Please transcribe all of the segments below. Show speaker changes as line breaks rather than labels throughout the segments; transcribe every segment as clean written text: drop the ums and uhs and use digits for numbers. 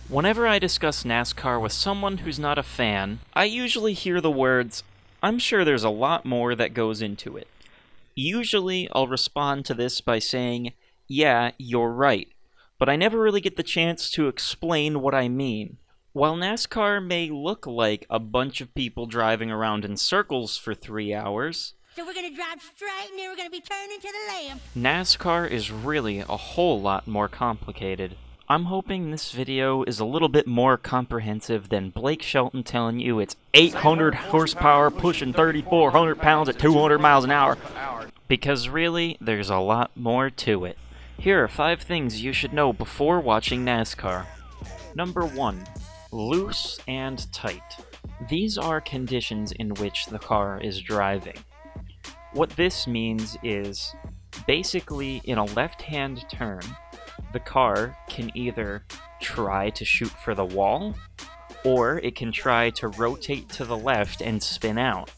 Whenever I discuss NASCAR with someone who's not a fan, I usually hear the words, "I'm sure there's a lot more that goes into it." Usually, I'll respond to this by saying, "Yeah, you're right," but I never really get the chance to explain what I mean. While NASCAR may look like a bunch of people driving around in circles for 3 hours,
So we're gonna drive straight and then we're gonna be turning to the left.
NASCAR is really a whole lot more complicated. I'm hoping this video is a little bit more comprehensive than Blake Shelton telling you it's 800 horsepower pushing 3,400 pounds at 200 miles an hour. Because really, there's a lot more to it. Here are 5 things you should know before watching NASCAR. Number 1. Loose and tight. These are conditions in which the car is driving. What this means is, basically in a left-hand turn, the car can either try to shoot for the wall, or it can try to rotate to the left and spin out.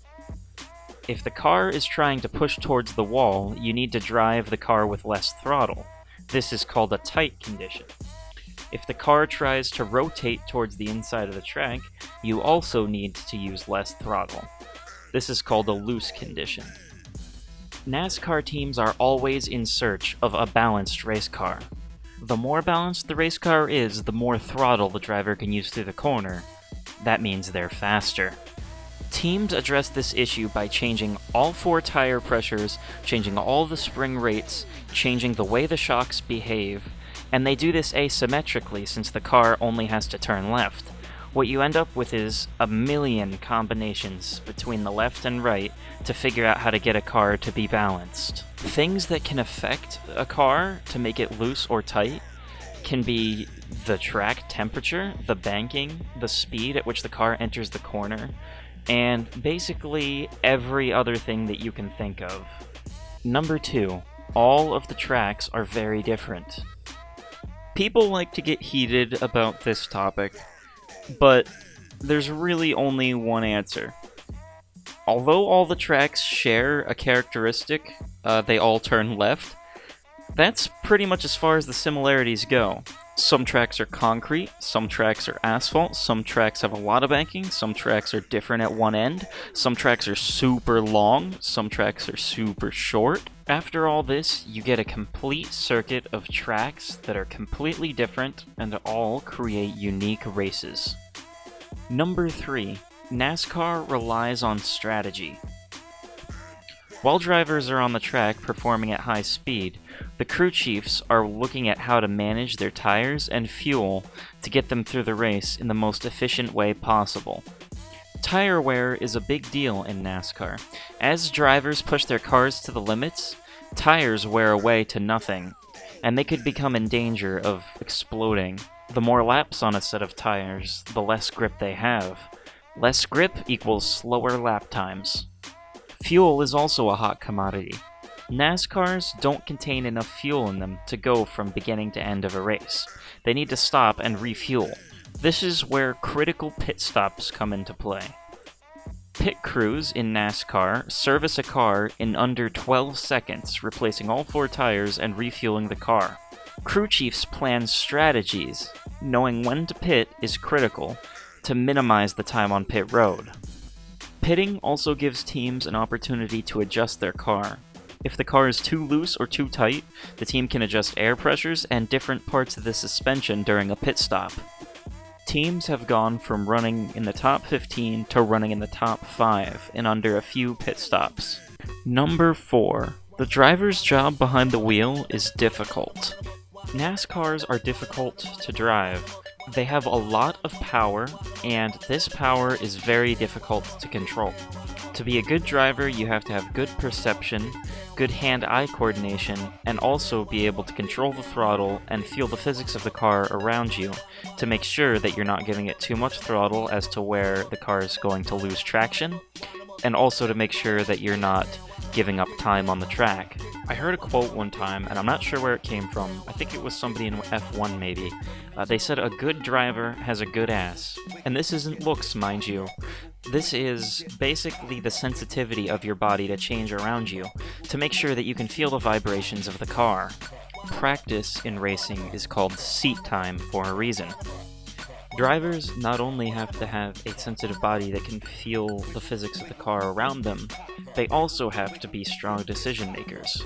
If the car is trying to push towards the wall, you need to drive the car with less throttle. This is called a tight condition. If the car tries to rotate towards the inside of the track, you also need to use less throttle. This is called a loose condition. NASCAR teams are always in search of a balanced race car. The more balanced the race car is, the more throttle the driver can use through the corner. That means they're faster. Teams address this issue by changing all 4 tire pressures, changing all the spring rates, changing the way the shocks behave, and they do this asymmetrically since the car only has to turn left. What you end up with is a million combinations between the left and right to figure out how to get a car to be balanced. Things that can affect a car to make it loose or tight can be the track temperature, the banking, the speed at which the car enters the corner, and basically every other thing that you can think of. Number 2, all of the tracks are very different. People like to get heated about this topic, but there's really only one answer. Although all the tracks share a characteristic, they all turn left, that's pretty much as far as the similarities go. Some tracks are concrete, some tracks are asphalt, some tracks have a lot of banking, some tracks are different at one end, some tracks are super long, some tracks are super short. After all this, you get a complete circuit of tracks that are completely different and all create unique races. Number 3. NASCAR relies on strategy. While drivers are on the track performing at high speed, the crew chiefs are looking at how to manage their tires and fuel to get them through the race in the most efficient way possible. Tire wear is a big deal in NASCAR. As drivers push their cars to the limits, tires wear away to nothing, and they could become in danger of exploding. The more laps on a set of tires, the less grip they have. Less grip equals slower lap times. Fuel is also a hot commodity. NASCARs don't contain enough fuel in them to go from beginning to end of a race. They need to stop and refuel. This is where critical pit stops come into play. Pit crews in NASCAR service a car in under 12 seconds, replacing all 4 tires and refueling the car. Crew chiefs plan strategies. Knowing when to pit is critical to minimize the time on pit road. Pitting also gives teams an opportunity to adjust their car. If the car is too loose or too tight, the team can adjust air pressures and different parts of the suspension during a pit stop. Teams have gone from running in the top 15 to running in the top 5 in under a few pit stops. Number 4. The driver's job behind the wheel is difficult. NASCARs are difficult to drive. They have a lot of power, and this power is very difficult to control. To be a good driver, you have to have good perception, good hand-eye coordination, and also be able to control the throttle and feel the physics of the car around you to make sure that you're not giving it too much throttle as to where the car is going to lose traction, and also to make sure that you're not giving up time on the track. I heard a quote one time, and I'm not sure where it came from. I think it was somebody in F1 maybe. They said a good driver has a good ass. And this isn't looks, mind you. This is basically the sensitivity of your body to change around you, to make sure that you can feel the vibrations of the car. Practice in racing is called seat time for a reason. Drivers not only have to have a sensitive body that can feel the physics of the car around them, they also have to be strong decision makers.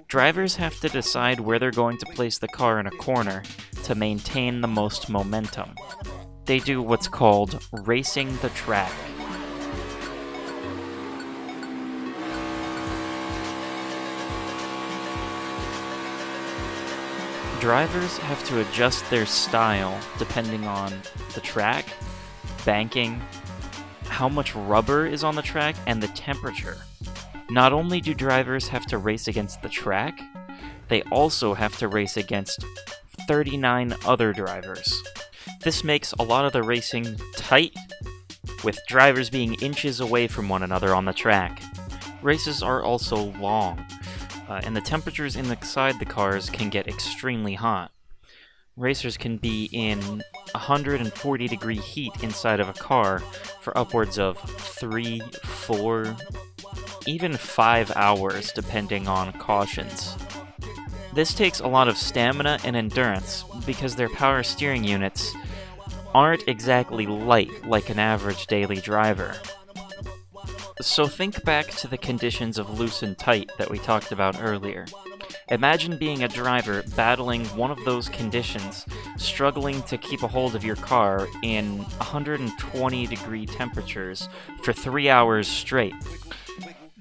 Drivers have to decide where they're going to place the car in a corner to maintain the most momentum. They do what's called racing the track. Drivers have to adjust their style depending on the track, banking, how much rubber is on the track, and the temperature. Not only do drivers have to race against the track, they also have to race against 39 other drivers. This makes a lot of the racing tight, with drivers being inches away from one another on the track. Races are also long, and the temperatures inside the cars can get extremely hot. Racers can be in 140 degree heat inside of a car for upwards of 3, 4, even 5 hours depending on cautions. This takes a lot of stamina and endurance because their power steering units aren't exactly light like an average daily driver. So think back to the conditions of loose and tight that we talked about earlier. Imagine being a driver battling one of those conditions, struggling to keep a hold of your car in 120 degree temperatures for 3 hours straight.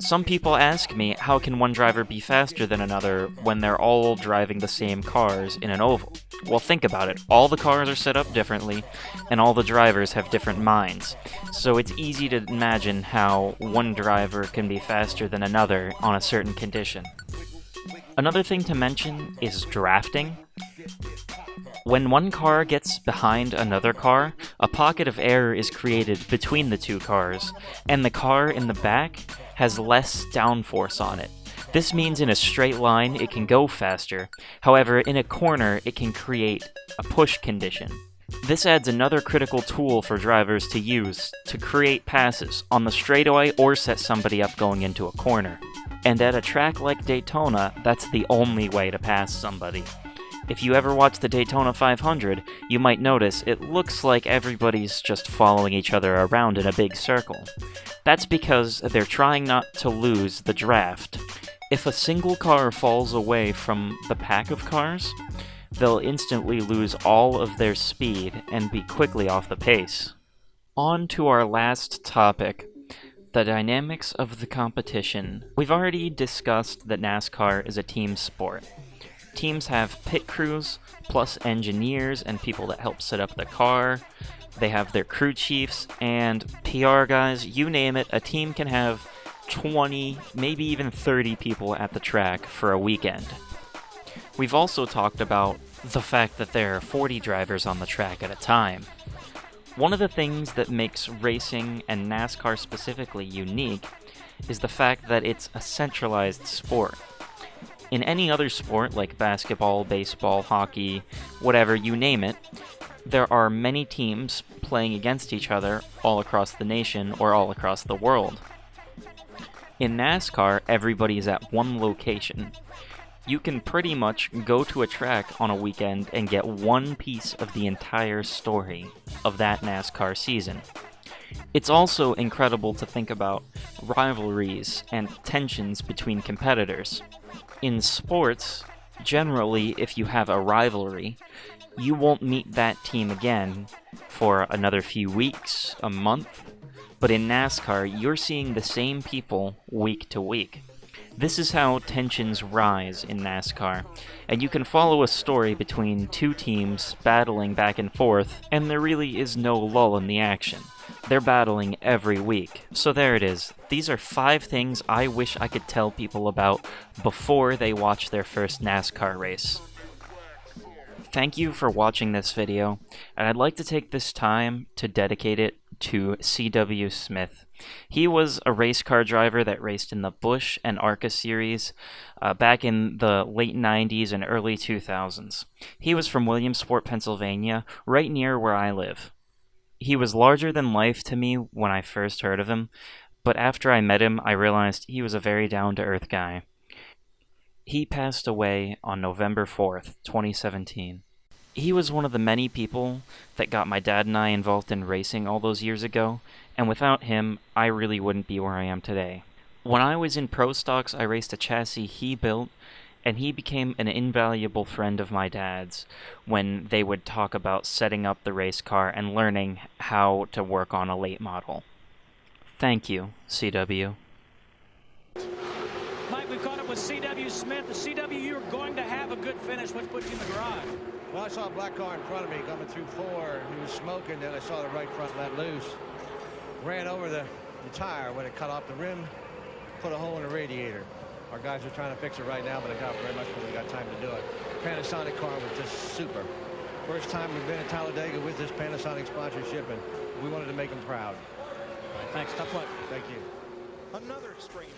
Some people ask me, how can one driver be faster than another when they're all driving the same cars in an oval? Well, think about it. All the cars are set up differently, and all the drivers have different minds. So it's easy to imagine how one driver can be faster than another on a certain condition. Another thing to mention is drafting. When one car gets behind another car, a pocket of air is created between the two cars, and the car in the back has less downforce on it. This means in a straight line it can go faster, however in a corner it can create a push condition. This adds another critical tool for drivers to use to create passes on the straightaway or set somebody up going into a corner. And at a track like Daytona, that's the only way to pass somebody. If you ever watch the Daytona 500, you might notice it looks like everybody's just following each other around in a big circle. That's because they're trying not to lose the draft. If a single car falls away from the pack of cars, they'll instantly lose all of their speed and be quickly off the pace. On to our last topic, the dynamics of the competition. We've already discussed that NASCAR is a team sport. Teams have pit crews, plus engineers and people that help set up the car. They have their crew chiefs and PR guys, you name it. A team can have 20, maybe even 30 people at the track for a weekend. We've also talked about the fact that there are 40 drivers on the track at a time. One of the things that makes racing, and NASCAR specifically, unique is the fact that it's a centralized sport. In any other sport, like basketball, baseball, hockey, whatever, you name it, there are many teams playing against each other all across the nation or all across the world. In NASCAR, everybody is at one location. You can pretty much go to a track on a weekend and get one piece of the entire story of that NASCAR season. It's also incredible to think about rivalries and tensions between competitors. In sports, generally, if you have a rivalry, you won't meet that team again for another few weeks, a month. But in NASCAR, you're seeing the same people week to week. This is how tensions rise in NASCAR, and you can follow a story between two teams battling back and forth, and there really is no lull in the action. They're battling every week. So there it is. These are 5 things I wish I could tell people about before they watch their first NASCAR race. Thank you for watching this video, and I'd like to take this time to dedicate it to C.W. Smith. He was a race car driver that raced in the Busch and ARCA series back in the late 90s and early 2000s. He was from Williamsport, Pennsylvania, right near where I live. He was larger than life to me when I first heard of him, but after I met him, I realized he was a very down-to-earth guy. He passed away on November 4th, 2017. He was one of the many people that got my dad and I involved in racing all those years ago, and without him, I really wouldn't be where I am today. When I was in pro stocks, I raced a chassis he built, and he became an invaluable friend of my dad's when they would talk about setting up the race car and learning how to work on a late model. Thank you, CW.
Mike, we've caught up with C.W. Smith. The C.W., you're going to have a good finish. What's put you in the garage?
Well, I saw a black car in front of me coming through 4. He was smoking. Then I saw the right front let loose. Ran over the tire when it cut off the rim. Put a hole in the radiator. Our guys are trying to fix it right now, but I doubt very much when we got time to do it. Panasonic car was just super. First time we've been at Talladega with this Panasonic sponsorship, and we wanted to make them proud.
All right, thanks. Tough luck.
Thank you.
Another strange